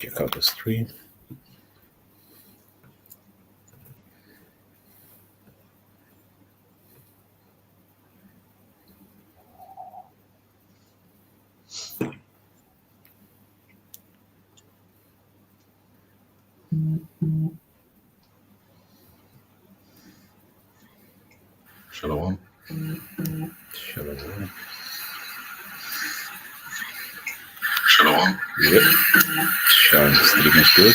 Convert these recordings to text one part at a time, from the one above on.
Check out the stream. Shalom. Shalom. Shalom. Yep. Sean, stream is good.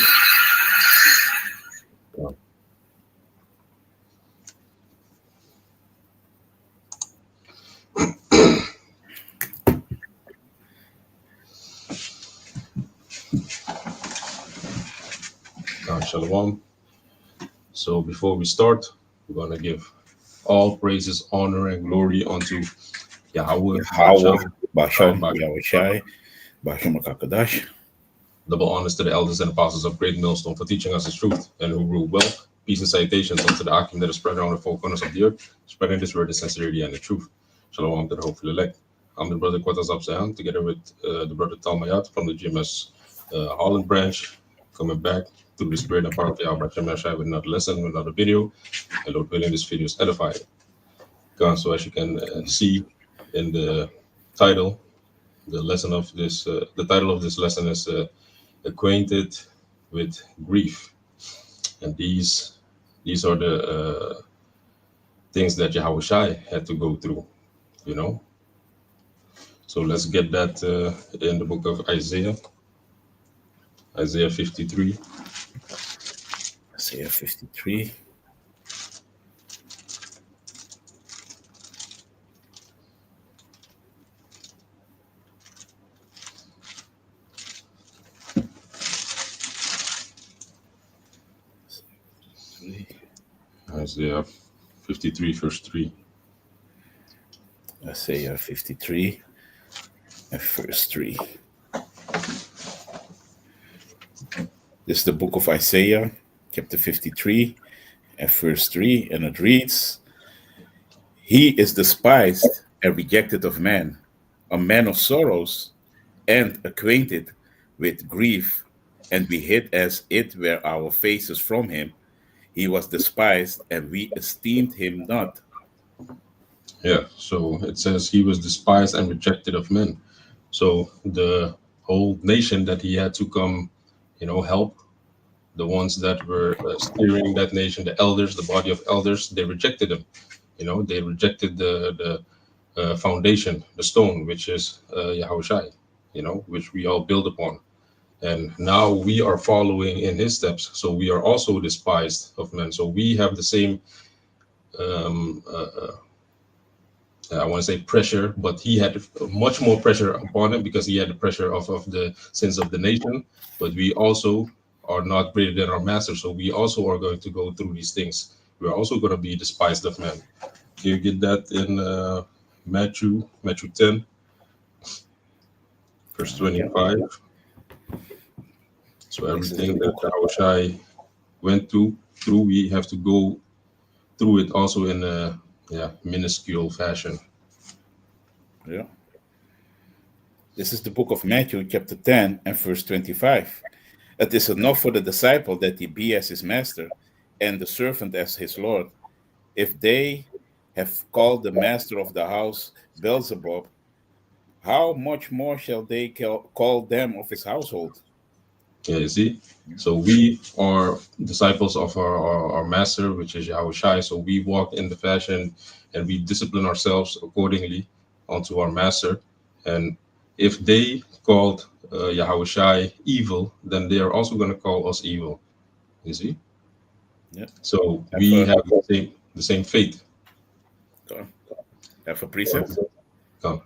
Shalom. So before we start, we're going to give all praises, honor, and glory unto Yahweh, Bashan, Yahushai, Bashan Makakadash. Double honors to the elders and apostles of Great Millstone for teaching us the truth and who rule well. Peace and salutations unto the Akim that is spread around the four corners of the earth, spreading this word, the sincerity, and the truth. Shalom to the hopeful elect. I'm the brother Quartas Absayan, together with the brother Talmayat from the GMS Holland branch, coming back through the spirit and power of Yahweh Hashem Yahshai with another lesson, with another video. And Lord willing, this video is edifying. So as you can see in the title, the title of this lesson is Acquainted with Grief. And these are the things that Yahushai had to go through, you know. So let's get that in the book of Isaiah 53. Isaiah 53. Isaiah 53, verse 3. Isaiah 53 and verse 3. This is the book of Isaiah, chapter 53 and verse 3, and it reads, He is despised and rejected of men, a man of sorrows and acquainted with grief, and we hid as it were our faces from him. He was despised, and we esteemed him not. Yeah, so it says he was despised and rejected of men. So the whole nation that he had to come, help, the ones that were steering that nation, the elders, the body of elders, they rejected him. They rejected the foundation, the stone, which is Yahushai, which we all build upon. And now we are following in his steps. So we are also despised of men. So we have the same, I want to say pressure, but he had much more pressure upon him because he had the pressure of the sins of the nation. But we also are not greater than our master. So we also are going to go through these things. We're also going to be despised of men. Can you get that in Matthew 10, verse 25? So everything that Yahushai went through, we have to go through it also in a minuscule fashion. Yeah. This is the book of Matthew, chapter 10 and verse 25. It is enough for the disciple that he be as his master and the servant as his Lord. If they have called the master of the house Beelzebub, how much more shall they call them of his household? Yeah, you see? So we are disciples of our master, which is Yahushai. So we walk in the fashion and we discipline ourselves accordingly unto our master. And if they called Yahushai evil, then they are also going to call us evil. You see? Yeah. So we have the same fate. Have a precept. Come.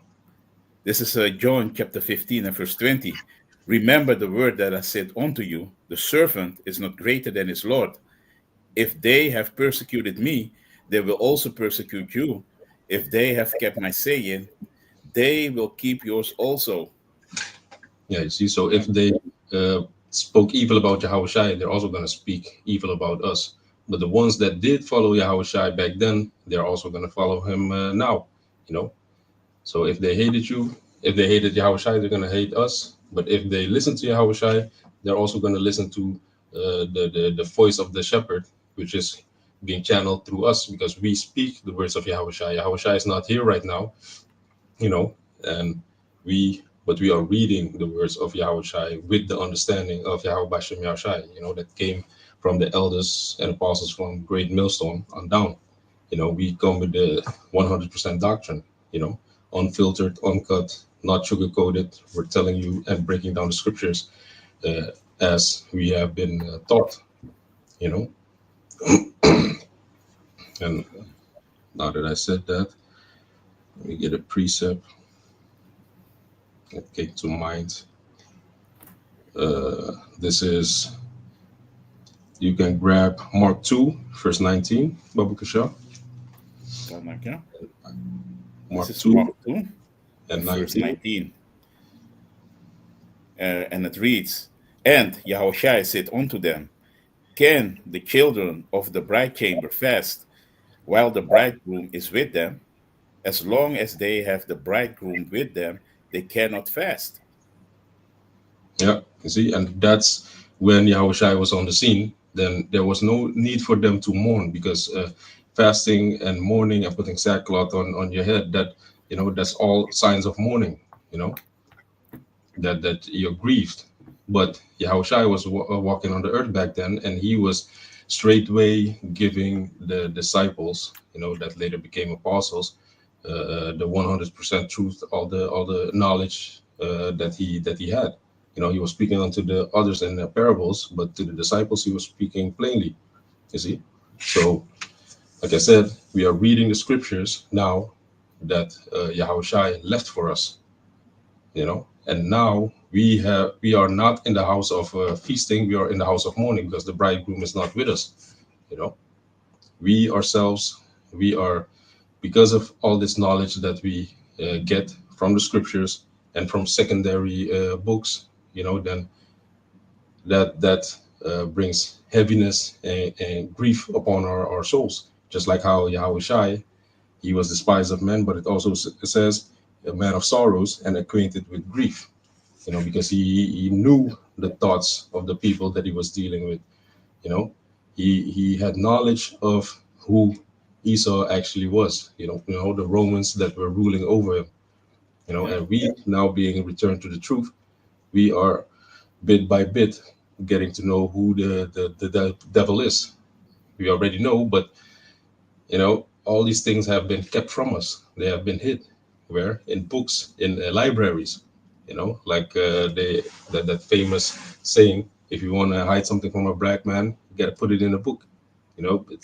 This is John chapter 15 and verse 20. Remember the word that I said unto you, the servant is not greater than his Lord. If they have persecuted me, they will also persecute you. If they have kept my saying, they will keep yours also. Yeah, you see, so if they spoke evil about Yahushai, they're also going to speak evil about us. But the ones that did follow Yahushai back then, they're also going to follow him now, So if they hated you, if they hated Yahushai, they're going to hate us. But if they listen to Yahushai, they're also going to listen to the voice of the shepherd, which is being channeled through us because we speak the words of Yahweh Shai. Yahweh Shai is not here right now, you know, and but we are reading the words of Yahweh Shai with the understanding of Yahweh Bashem Yahweh Shai, that came from the elders and apostles from Great Millstone on down. We come with the 100% doctrine, unfiltered, uncut, not sugar coated. We're telling you and breaking down the scriptures uh, as we have been taught, you know. And now that I said that, let me get a precept that came to mind. This is, you can grab Mark 2, verse 19, Babu Kasha. Kanaka. This Mark is 2 Mark 2, and verse 19. 19. And it reads, And Yahushua said unto them, Can the children of the bride chamber fast while the bridegroom is with them? As long as they have the bridegroom with them, they cannot fast. Yeah, you see, and that's when Yahushua was on the scene. Then there was no need for them to mourn because fasting and mourning and putting sackcloth on your head, that's all signs of mourning, you know, that you're grieved. But Yahushua was walking on the earth back then, and he was straightway giving the disciples, that later became apostles, the 100% truth, all the knowledge that he had. He was speaking unto the others in the parables, but to the disciples he was speaking plainly. You see, so like I said, we are reading the scriptures now that Yahushua left for us. And now we are not in the house of feasting. We are in the house of mourning because the bridegroom is not with us. You know, we ourselves, we are, because of all this knowledge that we get from the scriptures and from secondary books, then that brings heaviness and grief upon our souls. Just like how Yahweh Shai, he was despised of men, but it also says a man of sorrows and acquainted with grief. Because he knew the thoughts of the people that he was dealing with. You know, he had knowledge of who Esau actually was. The Romans that were ruling over him. Yeah, And we now being returned to the truth, we are bit by bit getting to know who the devil is. We already know, but all these things have been kept from us. They have been hid. Where? In books, in libraries. Like that famous saying: if you want to hide something from a black man, you got to put it in a book.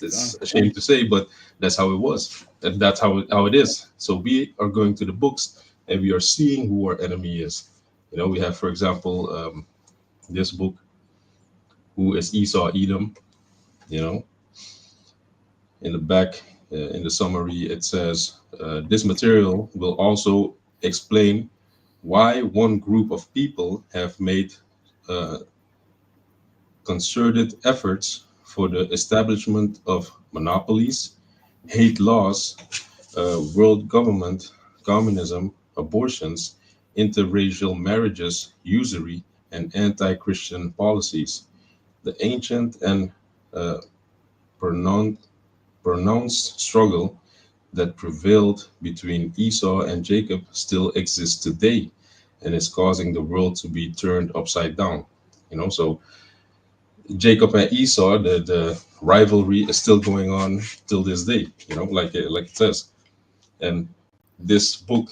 It's God. a shame to say, but that's how it was, and that's how it is. So we are going to the books, and we are seeing who our enemy is. We have, for example, this book, who is Esau Edom. You know, in the back, in the summary, it says this material will also explain why one group of people have made uh, concerted efforts for the establishment of monopolies, hate laws, world government, communism, abortions, interracial marriages, usury, and anti Christian policies. The ancient and uh, pronounced, pronounced struggle that prevailed between Esau and Jacob still exists today and is causing the world to be turned upside down. So Jacob and Esau, the rivalry is still going on till this day, like it says. And this book,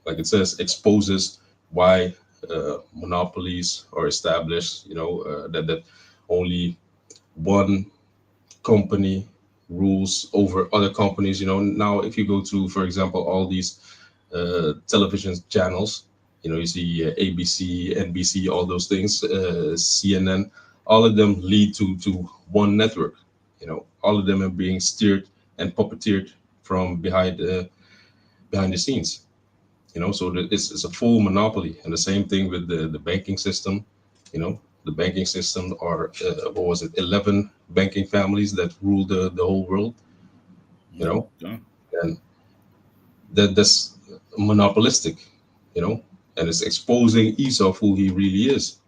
like it says, exposes why monopolies are established, that only one company rules over other companies. Now if you go to, for example, all these television channels, you see ABC, NBC, all those things, CNN, all of them lead to one network. All of them are being steered and puppeteered from behind the scenes. So it's a full monopoly. And the same thing with the banking system. The banking system are what was it, 11 banking families that rule the whole world. you Mm, know God. and that's monopolistic. you know and it's exposing Esau who he really is.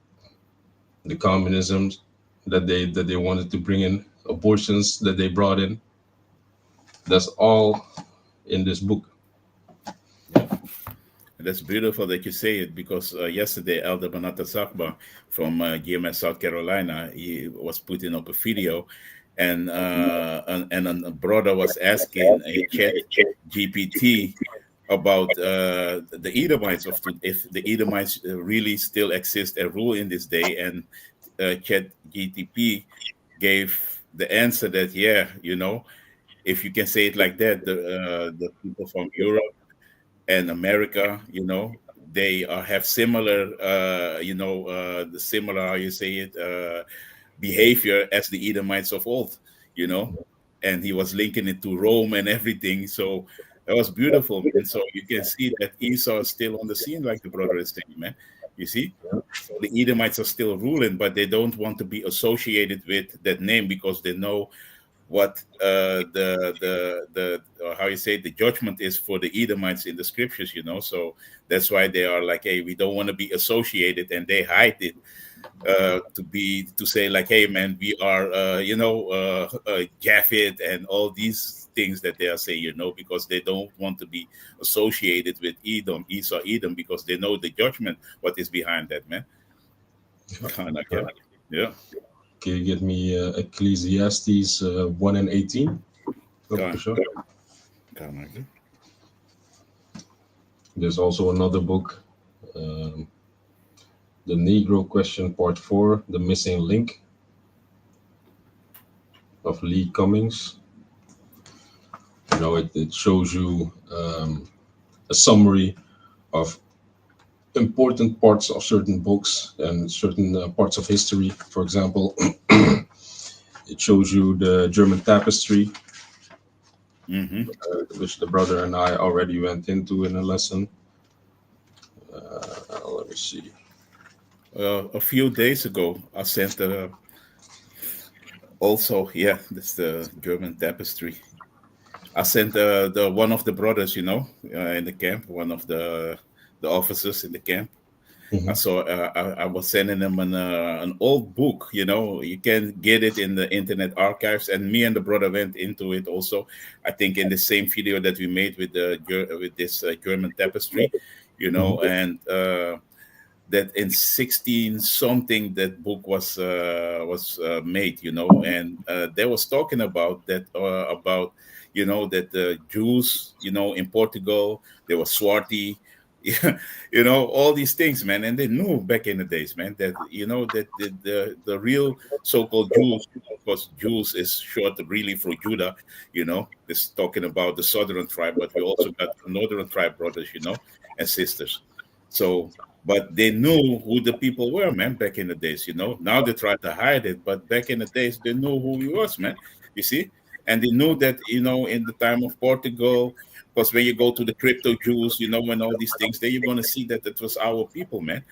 the communism that they wanted to bring in, abortions that they brought in. That's all in this book. Yeah. And that's beautiful that you say it because yesterday Elder Banata Sakba from GMS South Carolina, he was putting up a video, and a brother was asking a chat GPT about the Edomites if the Edomites really still exist and rule in this day, and chat GTP gave the answer that yeah, if you can say it like that, the people from Europe and America, they have similar, the similar, how you say it, behavior as the Edomites of old, you know. And he was linking it to Rome and everything. So that was beautiful, man. So you can see that Esau is still on the scene, like the brother is saying, man. You see? So the Edomites are still ruling, but they don't want to be associated with that name because they know what how you say the judgment is for the Edomites in the scriptures, So that's why they are like, hey, we don't want to be associated, and they hide it to say like, hey, man, we are Japhet and all these things that they are saying, because they don't want to be associated with Edom, Esau, Edom, because they know the judgment what is behind that, man. Kind of, yeah, Right. yeah, Can you get me Ecclesiastes 1 and 18? Oh, for kind sure. kind of, There's also another book, um, The Negro Question, Part 4, The Missing Link of Lee Cummings. It shows you a summary of important parts of certain books and certain parts of history. For example, it shows you the German tapestry, mm-hmm. which the brother and I already went into in a lesson. Let me see. A few days ago, I sent also, yeah, that's the German tapestry. I sent the one of the brothers, in the camp, one of the officers in the camp. I Mhm. saw. I was sending them an old book. You can get it in the Internet Archives, and me and the brother went into it also. I think in the same video that we made with with this German tapestry, Mhm. and that in 16 something that book was made, and they was talking about that about that the Jews, in Portugal, they were swarty, all these things, man. And they knew back in the days, man, that that the real so-called Jews, because Jews is short really for Judah, this talking about the southern tribe, but we also got northern tribe brothers, and sisters. So but they knew who the people were, man, back in the days, Now they try to hide it, but back in the days, they knew who he was, man. You see? And they knew that, in the time of Portugal, because when you go to the crypto Jews, and all these things, then you're going to see that it was our people, man.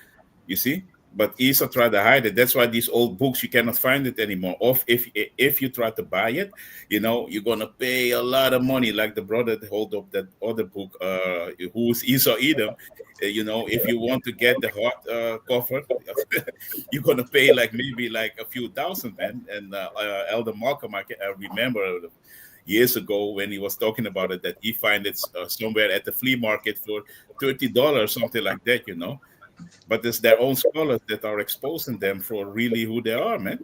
You see? But Esau tried to hide it. That's why these old books you cannot find it anymore. Or if you try to buy it, you're gonna pay a lot of money. Like the brother that hold up that other book, who's Esau Edom. If you want to get the hard cover, you're gonna pay like maybe like a few thousand, man. And Elder Malcolm, I remember years ago when he was talking about it that he find it somewhere at the flea market for $30, something like that, but it's their own scholars that are exposing them for really who they are, man.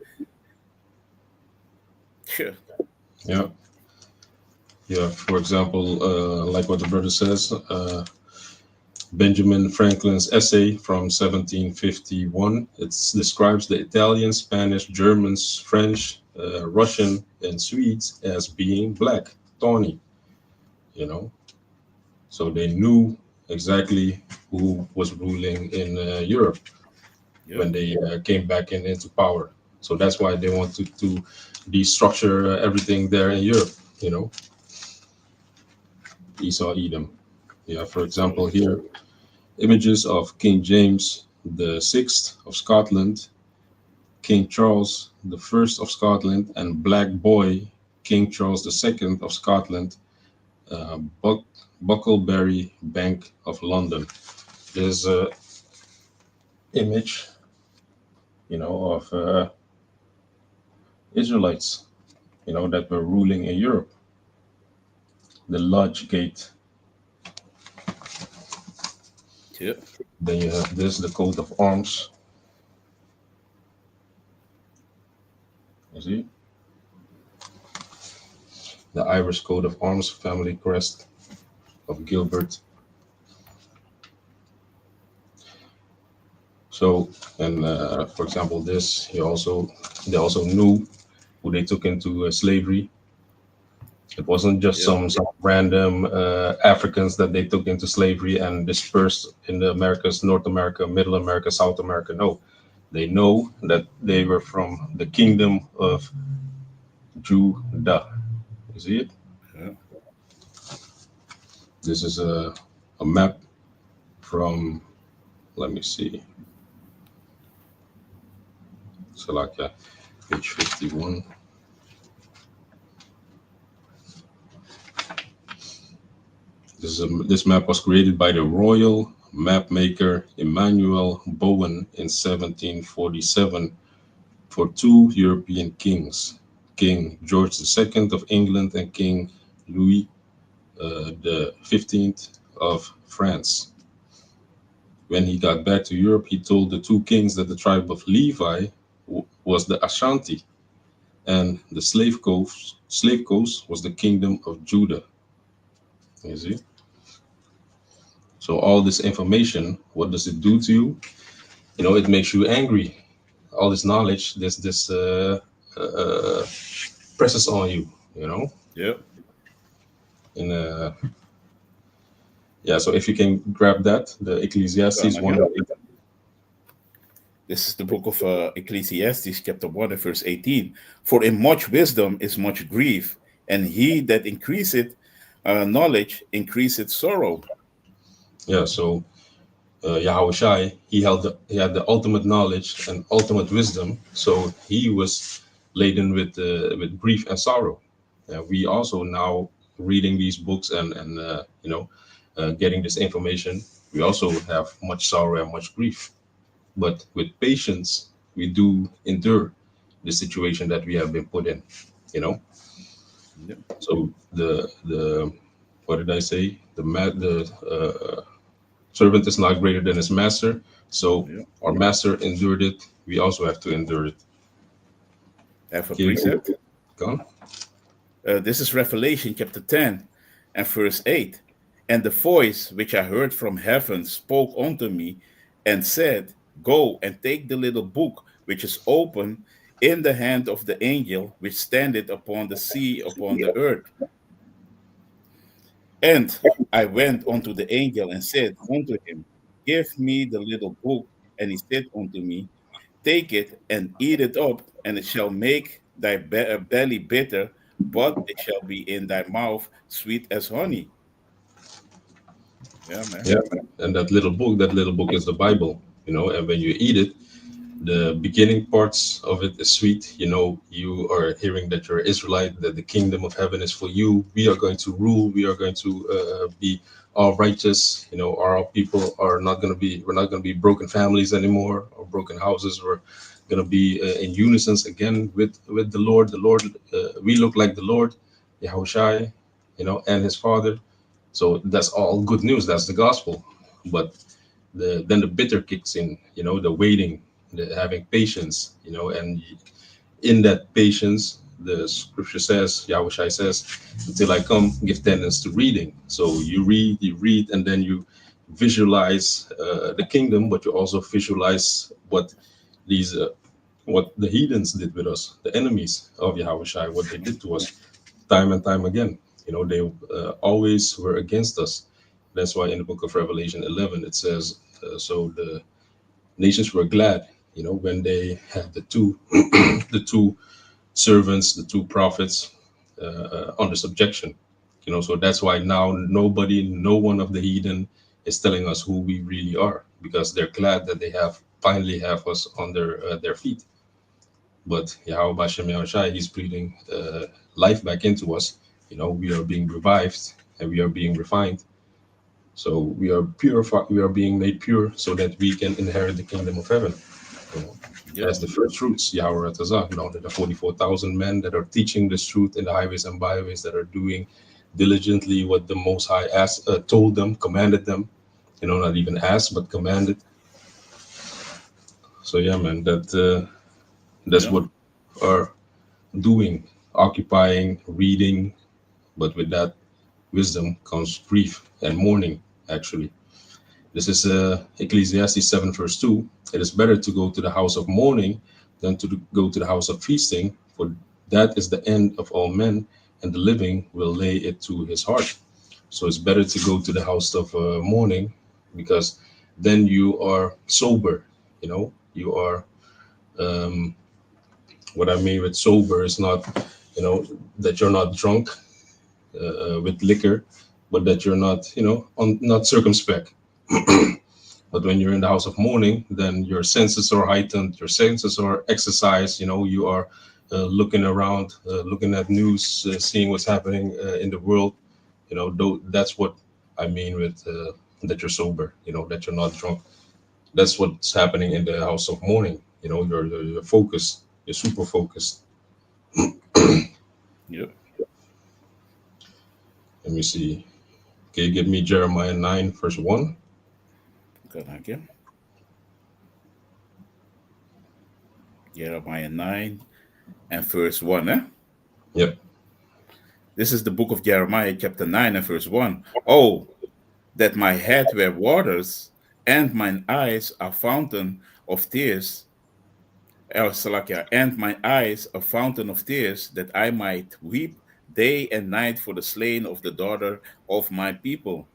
Sure. Yeah. Yeah. For example, like what the brother says, Benjamin Franklin's essay from 1751. It describes the Italians, Spanish, Germans, French, Russian, and Swedes as being black, tawny, you know. So they knew exactly who was ruling in Europe Yeah. when they came back into power. So that's why they wanted to destructure everything there in Europe, you know, Esau, Edom. Yeah, for example, So here images of King James the Sixth of Scotland, King Charles the First of Scotland, and Black Boy King Charles the Second of Scotland, uh, Buck, Bucklebury Bank of London. There's a image of Israelites, that were ruling in Europe. The Lodge Gate. Yeah. Then you have this, the coat of arms. You see, the Irish coat of arms, family crest of Gilbert. So, and for example, this they also knew who they took into slavery. It wasn't just Yeah. some random Africans that they took into slavery and dispersed in the Americas, North America, Middle America, South America. No, they know that they were from the kingdom of Judah. You see it? Yeah. This is a map from, let me see, Salakia, page 51. This map was created by the royal map maker Emmanuel Bowen in 1747 for two European kings, King George II of England and King Louis the 15th of France. When he got back to Europe, he told the two kings that the tribe of Levi was the Ashanti, and the slave coast was the kingdom of Judah. You see? So all this information, what does it do to you? It makes you angry. All this knowledge, this uh, presses on you. Yeah. And yeah. So if you can grab that, the Come Ecclesiastes one. again. This is the book of Ecclesiastes, chapter 1, and verse 18. For in much wisdom is much grief, and he that increaseth knowledge increaseth sorrow. Yeah. So Yahweh Shai, he had the ultimate knowledge and ultimate wisdom. So he was laden with grief and sorrow. We also now reading these books and getting this information. We also have much sorrow and much grief. But with patience, we do endure the situation that we have been put in. You know. Yeah. So the what did I say? The servant is not greater than his master. So Yeah. our master endured it. We also have to endure it. Have a Okay, precept. gone. This is Revelation chapter 10 and verse 8. And the voice which I heard from heaven spoke unto me and said, Go and take the little book which is open in the hand of the angel which standeth upon the sea upon the earth. And I went unto the angel and said unto him, Give me the little book. And he said unto me, Take it and eat it up, and it shall make thy belly bitter, but it shall be in thy mouth sweet as honey. Yeah, man. Yeah, and that little book is the Bible. And when you eat it, the beginning parts of it is sweet. You are hearing that you're Israelite, that the kingdom of heaven is for you. We are going to rule. We are going to be all righteous. Our people are not going to be. We're not going to be broken families anymore or broken houses. We're going to be in unison again with the Lord. The Lord. We look like the Lord, Yahushai, and His Father. So that's all good news. That's the gospel. But then the bitter kicks in, the waiting, the having patience, and in that patience, the scripture says, Yahushua says, until I come, give tendance to reading. So you read, and then you visualize the kingdom, but you also visualize these what the heathens did with us, the enemies of Yahushua, what they did to us time and time again. They always were against us. That's why in the book of Revelation 11 it says, so the nations were glad, when they had the two, the two servants, the two prophets under subjection. So that's why now no one of the heathen is telling us who we really are, because they're glad that they have finally have us under their feet. But Yahweh Bashem Yahushai, He's breathing life back into us. We are being revived and we are being refined. So we are purified, we are being made pure so that we can inherit the kingdom of heaven. You know? Yep. as the first fruits, Yahweh Tazah. Now there are 44,000 men that are teaching this truth in the highways and byways, that are doing diligently what the Most High asked, told them, commanded them. Not even asked, but commanded. So yeah, man, that's Yeah. what we are doing, occupying, reading. But with that wisdom comes grief and mourning. Actually, this is Ecclesiastes 7 verse 2. It is better to go to the house of mourning than to go to the house of feasting, for that is the end of all men, and the living will lay it to his heart. So it's better to go to the house of mourning, because then you are sober. You are, um, what I mean with sober is not, that you're not drunk with liquor, but that you're not, not circumspect. But when you're in the house of mourning, then your senses are heightened, your senses are exercised. You are looking around, looking at news, seeing what's happening in the world. That's what I mean with that you're sober. That you're not drunk. That's what's happening in the house of mourning. You're focused. You're super focused. Yep. Let me see. Okay, give me Jeremiah 9, verse 1. Good, thank you. Jeremiah 9 and verse 1. Yep. This is the book of Jeremiah, chapter 9 and verse 1. Oh, that my head were waters and mine eyes a fountain of tears. Salakia, and my eyes a fountain of tears, that I might weep day and night for the slain of the daughter of my people.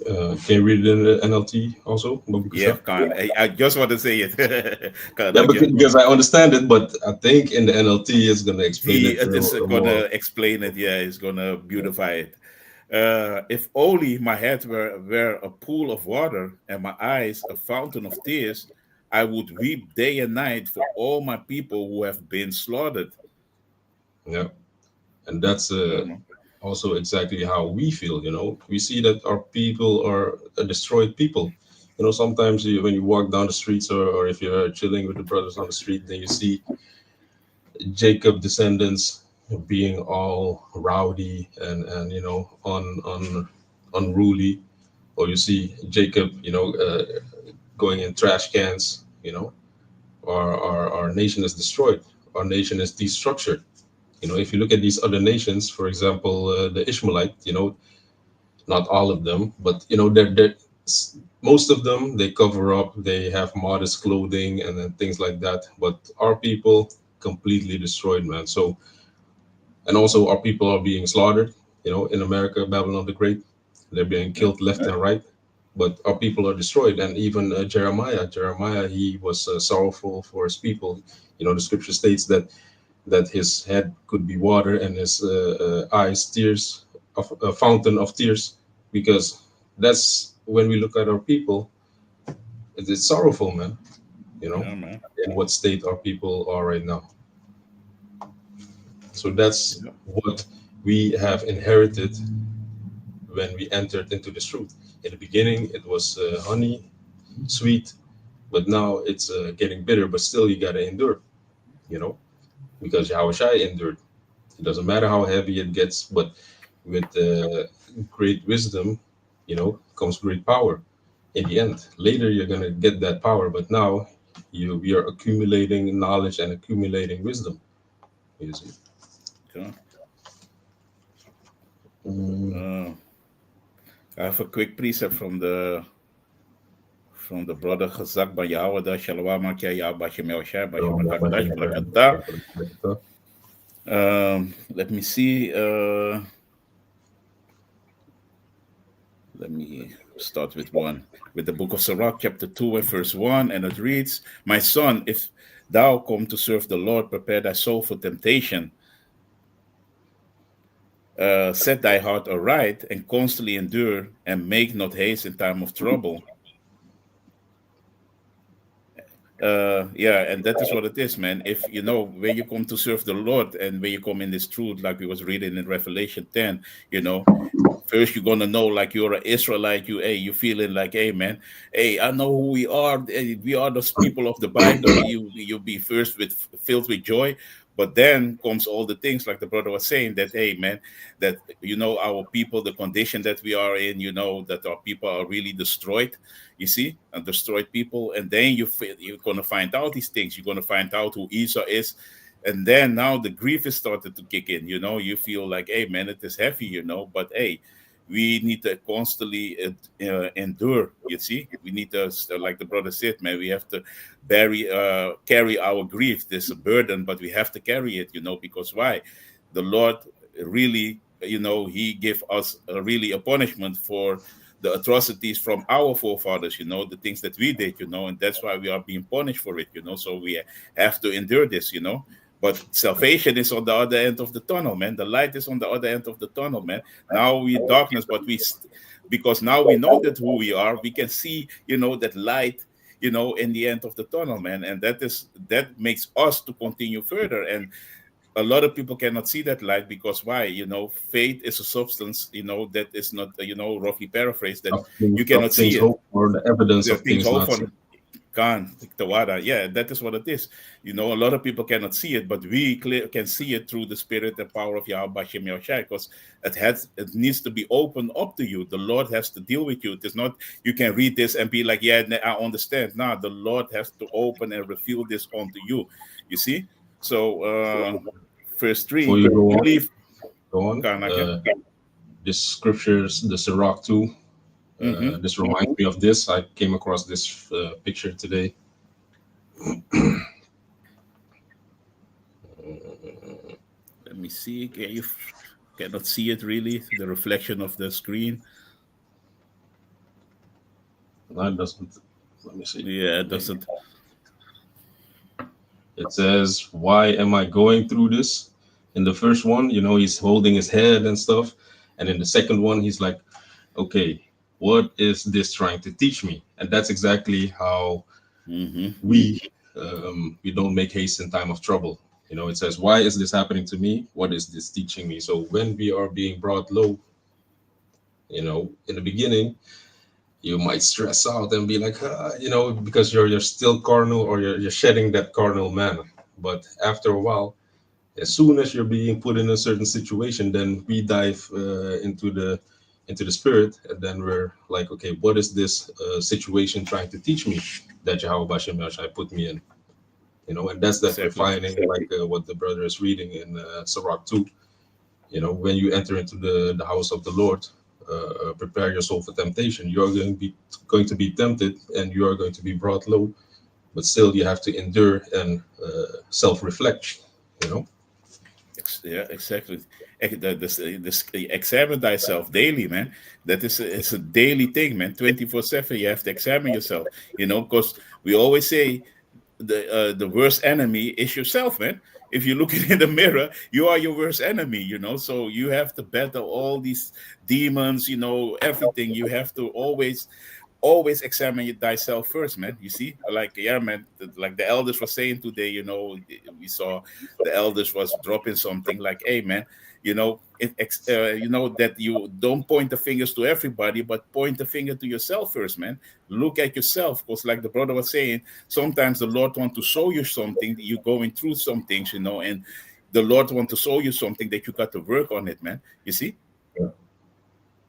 Can you read it in the NLT also, Bobby Yeah, Kusha? Khan. I just want to say it. Khan, Yeah, thank you. because I understand it, but I think in the NLT it's gonna explain He it is gonna more. explain it. Yeah, he's gonna beautify it. If only my head were a pool of water and my eyes a fountain of tears, I would weep day and night for all my people who have been slaughtered. Yeah, and that's Yeah, man. also exactly how we feel. We see that our people are a destroyed people. Sometimes when you walk down the streets, or if you're chilling with the brothers on the street, then you see Jacob descendants being all rowdy and unruly, or you see Jacob, going in trash cans. Our nation is destroyed. Our nation is destructured. If you look at these other nations, for example, the Ishmaelite, not all of them, but most of them, they cover up, they have modest clothing and then things like that. But our people completely destroyed, man. So, and also our people are being slaughtered. In America, Babylon the Great, they're being Yeah, killed left and right. But our people are destroyed. And even Jeremiah, he was sorrowful for his people. The scripture states that his head could be water and his eyes tears, of a fountain of tears, because that's when we look at our people, it's sorrowful, man. You know, yeah, man. in what state our people are right now. So that's Yeah, what we have inherited when we entered into this truth. In the beginning, it was honey, sweet, but now it's getting bitter. But still, you gotta endure. You know, because Yahushua endured. It doesn't matter how heavy it gets, but with great wisdom, comes great power. In the end, later you're gonna get that power, but now we are accumulating knowledge and accumulating wisdom. You see. yeah. Mm, I have a quick precept from the brother Chazak by Yahweh Shalom Makia Yahweh Shem Yahushai Bashem Rakakadash Barakatah. Let me see. Let me start with one. With the book of Sirach, chapter 2 and verse 1, and it reads, My son, if thou come to serve the Lord, prepare thy soul for temptation. Set thy heart aright and constantly endure, and make not haste in time of trouble. Yeah, and that is what it is, man. If you know when you come to serve the Lord and when you come in this truth, like we was reading in Revelation 10, you know, first you're gonna know like you're an Israelite. You feeling like, hey man, hey, I know who we are. Hey, we are those people of the Bible. You be first with filled with joy, but then comes all the things like the brother was saying that, hey man, that you know our people, the condition that we are in, you know that our people are really destroyed. You see, and destroyed people, and then you're gonna find out these things. You're gonna find out who Esau is, and then now the grief is started to kick in. You know, you feel like, hey man, it is heavy, you know, but hey, we need to constantly endure. You see, we need to, like the brother said, man, we have to carry our grief. There's a burden, but we have to carry it, you know, because why? The Lord really, you know, He gave us really a punishment for the atrocities from our forefathers, you know, the things that we did, you know, and that's why we are being punished for it, you know. So we have to endure this, you know. But salvation is on the other end of the tunnel, man. The light is on the other end of the tunnel, man. Now we darkness, but because now we know that who we are, we can see, you know, that light, you know, in the end of the tunnel, man. And that makes us to continue further. And a lot of people cannot see that light because why? You know, faith is a substance, you know, that is not, you know, roughly paraphrased, that you Of cannot see things it. hoped for, the evidence The of things things hope not for seen. can Tawada. Yeah, that is what it is. You know, a lot of people cannot see it, but we can see it through the spirit and power of Yahweh Shem Yahushai, because it needs to be opened up to you. The Lord has to deal with you. It is not you can read this and be like, yeah, I understand. Nah, the Lord has to open and reveal this onto you. You see? So verse Before 3, you go on, believe go on. Kanaka. This scriptures, the Sirach 2. Mm-hmm. This reminds me of this. I came across this picture today. Let me see. Can you cannot see it really? The reflection of the screen. That doesn't. Let me see. Yeah, it Maybe doesn't. it says, "Why am I going through this?" In the first one, he's holding his head and stuff, and in the second one, he's like, "Okay, what is this trying to teach me?" And that's exactly how Mm-hmm. we don't make haste in time of trouble. It says, "Why is this happening to me? What is this teaching me?" So when we are being brought low, in the beginning, you might stress out and be like, because you're still carnal, or you're shedding that carnal man. But after a while, as soon as you're being put in a certain situation, then we dive into the spirit, and then we're like, okay, what is this situation trying to teach me that Yahweh Bashem Yashai put me in? And that's that Exactly. refining, like what the brother is reading in Sirach 2. When you enter into the house of the Lord, prepare your soul for temptation. You are going to be tempted, and you are going to be brought low, but still you have to endure and self-reflect. You know. Yeah, exactly. Examine thyself daily, man. That is it's a daily thing, man. 24/7. You have to examine yourself. You know, because we always say the worst enemy is yourself, man. If you look in the mirror, you are your worst enemy. You know, so you have to battle all these demons. You know, everything. You have to always examine thyself first, man. You see, like, yeah, man, like the elders were saying today, you know, we saw the elders was dropping something like, hey man, you know, you know, that you don't point the fingers to everybody, but point the finger to yourself first, man. Look at yourself, because like the brother was saying, sometimes the Lord want to show you something, you're going through some things, you know, and the Lord want to show you something that you got to work on it, man. You see,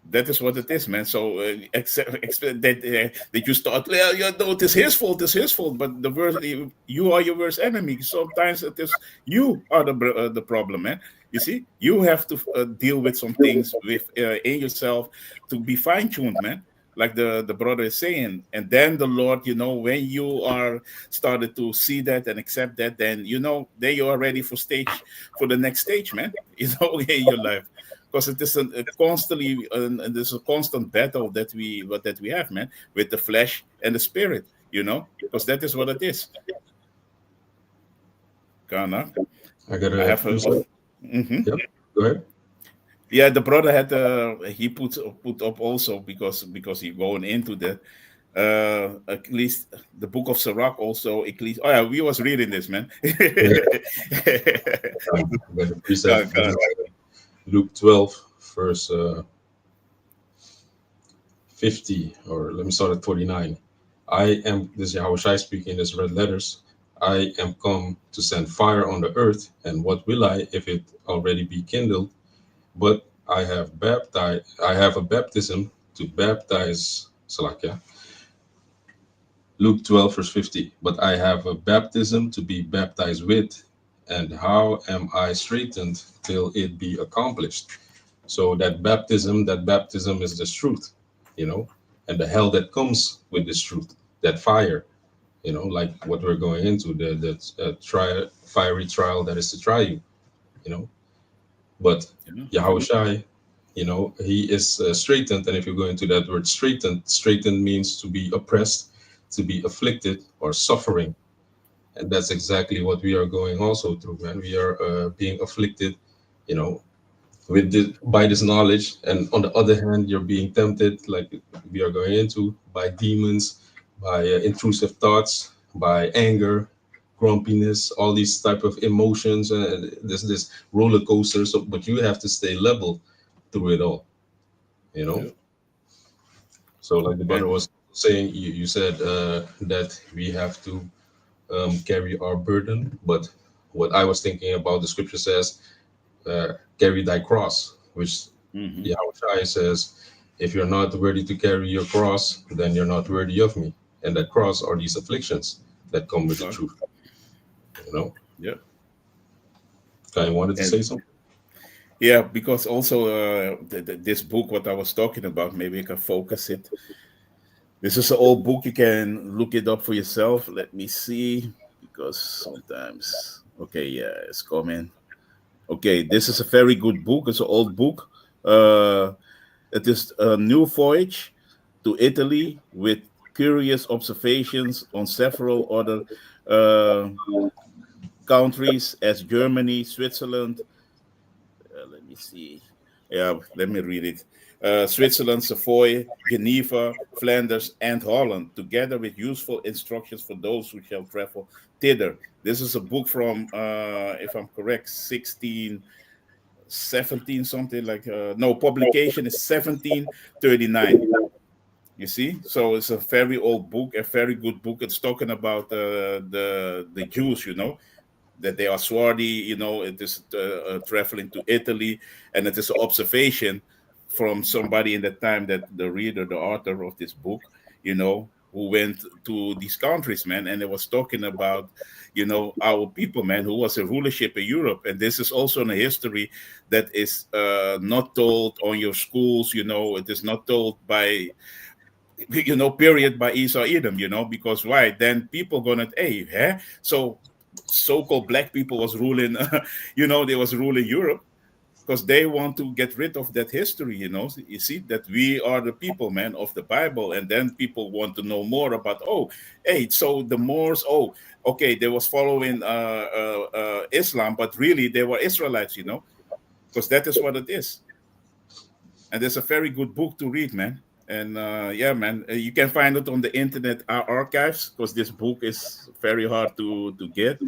that is what it is, man. So expect that you start. Yeah, you know, it is his fault. It's his fault. But the worst, you are your worst enemy. Sometimes it is you are the problem, man. You see, you have to deal with some things with in yourself to be fine tuned, man. Like the brother is saying, and then the Lord, you know, when you are started to see that and accept that, then you know, then you are ready for the next stage, man. You know, in your life, because it is a constantly and there's a constant battle that we have, man, with the flesh and the spirit, you know, because that is what it is. Kana, I I gotta have do a something. mhm. Yep. Go ahead. Yeah, the brother had he put up also because he going into that. At least the book of Sirach also. At least, oh yeah, we was reading this, man. Yeah. But the precept, God, God. Luke 12, verse 50, or let me start at 49. I am, this is Yahushai speaking in his red letters. I am come to send fire on the earth, and what will I if it already be kindled? But I have a baptism to baptize, Salakia. Luke 12, verse 50. But I have a baptism to be baptized with, and how am I straightened till it be accomplished? So that baptism is this truth, you know, and the hell that comes with this truth, that fire, like what we're going into, the fiery trial that is to try you, you know. But Yeah. Yahushai, he is straightened, and if you go into that word straightened means to be oppressed, to be afflicted, or suffering, and that's exactly what we are going also through, man. We are being afflicted, you know, by this knowledge, and on the other hand you're being tempted, like we are going into, by demons, by intrusive thoughts, by anger, grumpiness, all these type of emotions, this roller coaster. So but you have to stay level through it all, you know. Yeah. So like the brother And was saying, you said that we have to carry our burden, but what I was thinking about, the scripture says, carry thy cross, which hmm Yahweh says, if you're not worthy to carry your cross, then you're not worthy of me. And that cross are these afflictions that come with the God, truth. You know, yeah. I wanted to And say something. yeah, because also this book, what I was talking about, maybe I can focus it. This is an old book. You can look it up for yourself. Let me see, because sometimes, okay, yeah, it's coming. Okay, this is a very good book. It's an old book. Uh, it is a new voyage to Italy with curious observations on several other uh, countries as Germany, Switzerland. Let me see. Yeah, let me read it. Switzerland, Savoy, Geneva, Flanders, and Holland, together with useful instructions for those who shall travel thither. This is a book from, if I'm correct, 1617, something like. No, publication is 1739. You see, so it's a very old book, a very good book. It's talking about the Jews, that they are swarthy. It is traveling to Italy, and it is an observation from somebody in that time, that the reader, the author of this book, who went to these countries, man, and it was talking about, our people, man, who was a rulership in Europe, and this is also in a history that is not told on your schools. It is not told by period by Esau Edom, because why? Then people gonna, hey, so so-called black people was ruling, they was ruling Europe because they want to get rid of that history, You see that we are the people, man, of the Bible, and then people want to know more about, oh, hey, so the Moors, oh, okay, they was following Islam, but really they were Israelites, because that is what it is. And it's a very good book to read, man. And yeah, man, you can find it on the internet archives, because this book is very hard to get.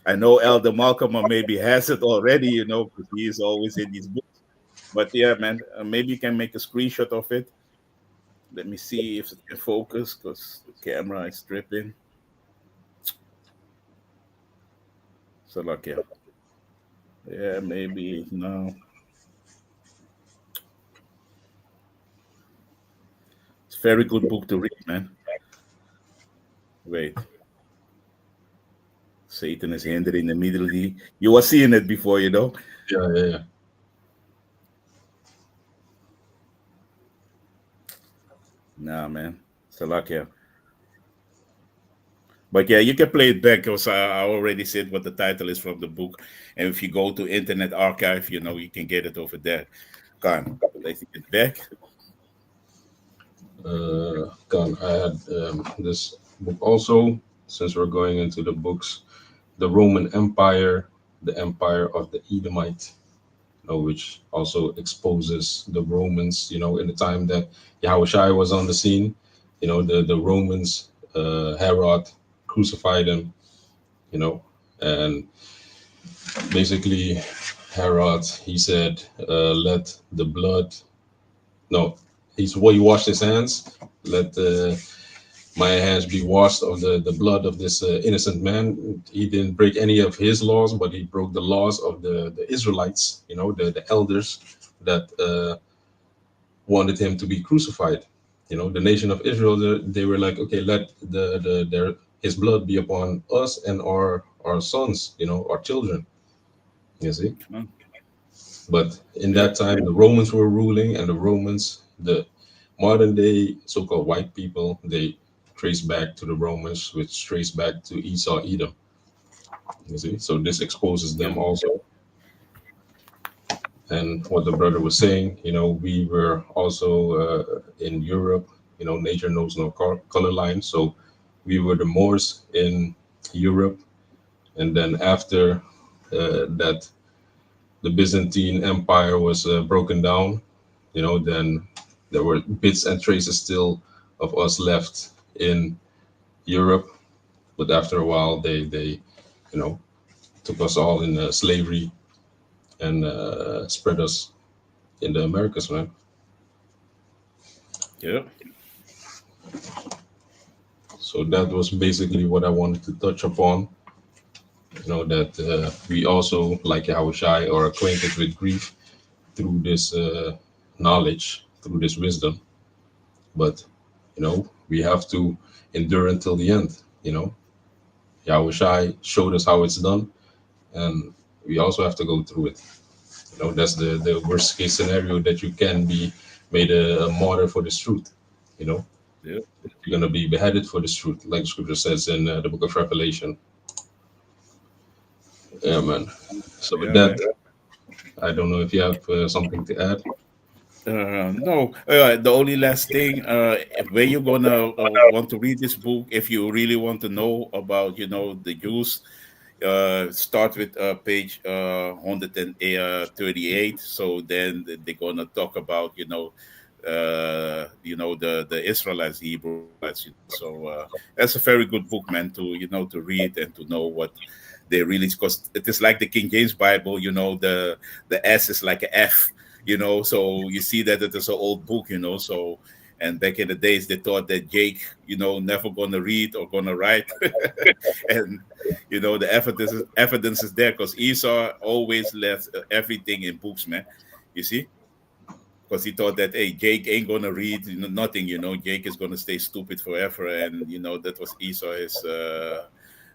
I know Elder Malcolm maybe has it already, because he is always in these books. But yeah, man, maybe you can make a screenshot of it. Let me see if it can focus, because the camera is tripping. So like, yeah, maybe no. It's a very good book to read, man. Wait, Satan is hindering immediately. You were seeing it before, Yeah, yeah, yeah. Nah, man. Salakia. But yeah, you can play it back, because I already said what the title is from the book. And if you go to Internet Archive, you can get it over there. Can placing it back. Khan, I had this book also, since we're going into the books, the Roman Empire, the Empire of the Edomite, which also exposes the Romans, in the time that Yahushua was on the scene. The Romans, Herod crucified him, you know, and basically Herod, he said, let the blood, no, he washed his hands, let my hands be washed of the blood of this innocent man. He didn't break any of his laws, but he broke the laws of the Israelites, the elders that wanted him to be crucified. The nation of Israel, they were like, okay, let his blood be upon us and our sons, our children. You see, Huh? but in Yeah. that time, the Romans were ruling, and the Romans, the modern day so-called white people, they trace back to the Romans, which trace back to Esau, Edom. You see, so this exposes Yeah. them also. And what the brother was saying, we were also in Europe. Nature knows no color line, so we were the Moors in Europe, and then after that, the Byzantine Empire was broken down. Then there were bits and traces still of us left in Europe, but after a while, they you know, took us all in slavery and spread us in the Americas, man. Yeah. So that was basically what I wanted to touch upon. That we also, like Yahushai, are acquainted with grief through this knowledge, through this wisdom. But, we have to endure until the end. Yahushai showed us how it's done, and we also have to go through it. That's the worst case scenario, that you can be made a martyr for this truth. You know, Yeah. you're going to be beheaded for this truth, like the scripture says in the book of Revelation. Yeah, man. So with Yeah, that, man. I don't know if you have something to add. No, the only last thing, where you're gonna want to read this book, if you really want to know about, the Jews, start with page 138. So then they're gonna talk about, the Israelites, the Hebrew Israelites. So that's a very good book, man, to to read and to know what they really, because it is like the King James Bible. The S is like a F. So you see that it is an old book. So, and back in the days they thought that Jake, never gonna read or gonna write. And the evidence is there, because Esau always left everything in books, man. You see, because he thought that, hey, Jake ain't gonna read, nothing. Jake is gonna stay stupid forever, and that was Esau,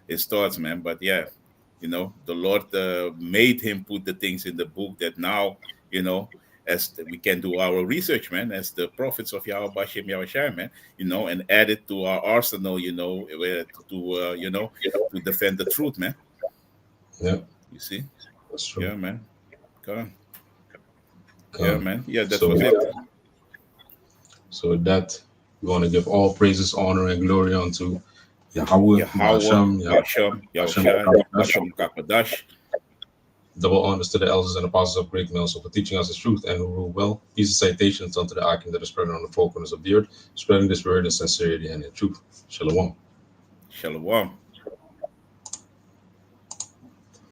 his thoughts, man. But yeah, the Lord made him put the things in the book that now, you know as we can do our research, man, as the prophets of Yahweh Bashem Yahushua, man, and add it to our arsenal, to defend the truth, man. Yeah, You see? that's true. Yeah, man. Come on. Yeah, Um, man. Yeah, that so, was it. so with that, we want to give all praises, honor, and glory unto Yahweh, Yahweh, Bahasham, Bashem Hashem, Yahushua, Bashem Kakadash. double honors to the elders and apostles of Great Millstone for teaching us the truth and who rule well. Peace and citations unto the Akim that is spread on the four corners of the earth, spreading this word in sincerity and in truth. Shalom. Shalom.